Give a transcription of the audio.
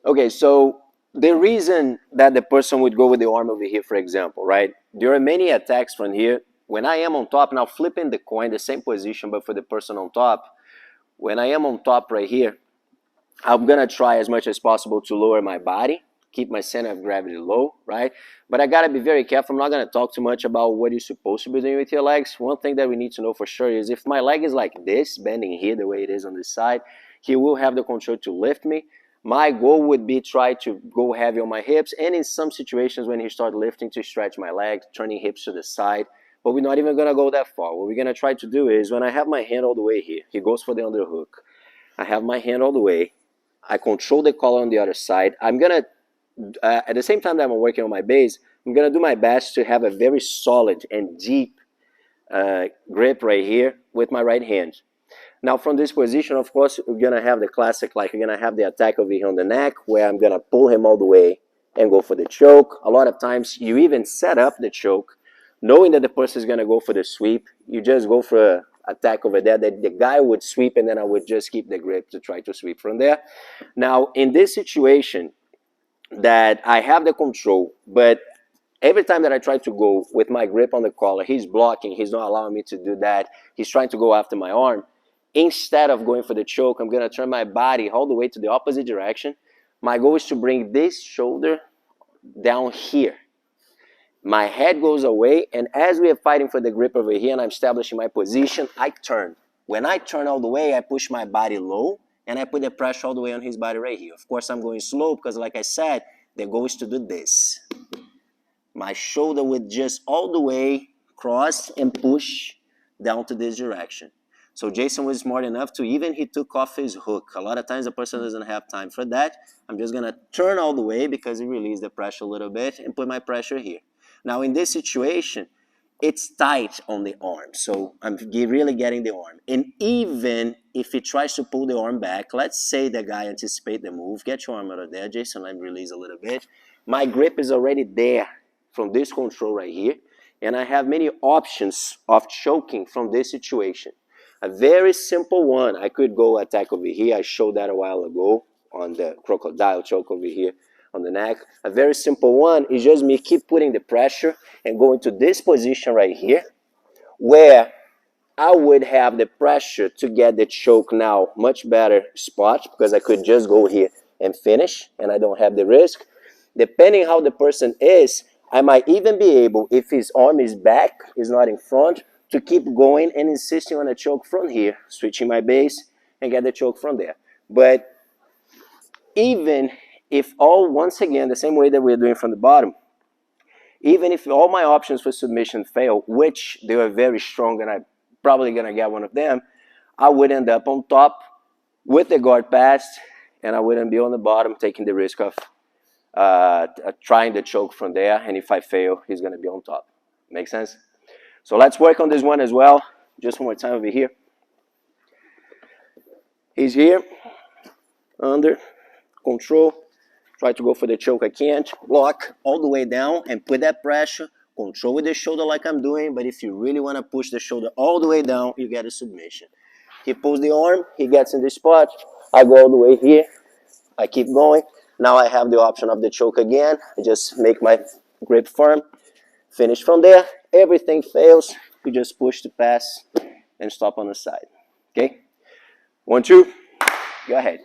Okay, so the reason that the person would go with the arm over here, for example, right? There are many attacks from here. When I am on top, now flipping the coin, the same position, but for the person on top, when I am on top right here, I'm gonna try as much as possible to lower my body, keep my center of gravity low, right? But I gotta be very careful. I'm not gonna talk too much about what you're supposed to be doing with your legs. One thing that we need to know for sure is if my leg is like this, bending here the way it is on this side, he will have the control to lift me. My goal would be try to go heavy on my hips, and in some situations when he starts lifting, to stretch my legs, turning hips to the side. But we're not even gonna go that far. What we're gonna try to do is when I have my hand all the way here, he goes for the underhook. I have my hand all the way. I control the collar on the other side. I'm gonna, at the same time that I'm working on my base, I'm gonna do my best to have a very solid and deep grip right here with my right hand. Now from this position, of course, we're gonna have the classic, like we're gonna have the attack over here on the neck, where I'm gonna pull him all the way and go for the choke. A lot of times you even set up the choke, knowing that the person is gonna go for the sweep. You just go for a attack over there that the guy would sweep, and then I would just keep the grip to try to sweep from there. Now in this situation that I have the control, but every time that I try to go with my grip on the collar, he's blocking, he's not allowing me to do that, he's trying to go after my arm. Instead of going for the choke, I'm gonna turn my body all the way to the opposite direction. My goal is to bring this shoulder down here. My head goes away, and as we are fighting for the grip over here and I'm establishing my position, I turn. When I turn all the way, I push my body low, and I put the pressure all the way on his body right here. Of course, I'm going slow because, like I said, the goal is to do this. My shoulder would just all the way cross and push down to this direction. So Jason was smart enough to, even he took off his hook. A lot of times the person doesn't have time for that. I'm just gonna turn all the way because it released the pressure a little bit and put my pressure here. Now in this situation, it's tight on the arm, so I'm really getting the arm. And even if he tries to pull the arm back, let's say the guy anticipates the move, get your arm out of there, Jason, let me release a little bit. My grip is already there from this control right here, and I have many options of choking from this situation. A very simple one, I could go attack over here. I showed that a while ago on the crocodile choke over here on the neck. A very simple one is just me keep putting the pressure and going to this position right here, where I would have the pressure to get the choke now much better spot, because I could just go here and finish and I don't have the risk. Depending how the person is, I might even be able, if his arm is back, is not in front, to keep going and insisting on a choke from here, switching my base and get the choke from there. But even if all, once again, the same way that we're doing from the bottom, even if all my options for submission fail, which they were very strong and I'm probably going to get one of them, I would end up on top with the guard passed, and I wouldn't be on the bottom taking the risk of trying the choke from there, and if I fail, he's going to be on top. Make sense? So let's work on this one as well. Just one more time over here. He's here, under, control, try to go for the choke, I can't, block all the way down and put that pressure, control with the shoulder like I'm doing, but if you really want to push the shoulder all the way down, you get a submission. He pulls the arm, he gets in this spot, I go all the way here, I keep going. Now I have the option of the choke again. I just make my grip firm, finish from there. Everything fails, you just push the pass and stop on the side. Okay? 1, 2, go ahead.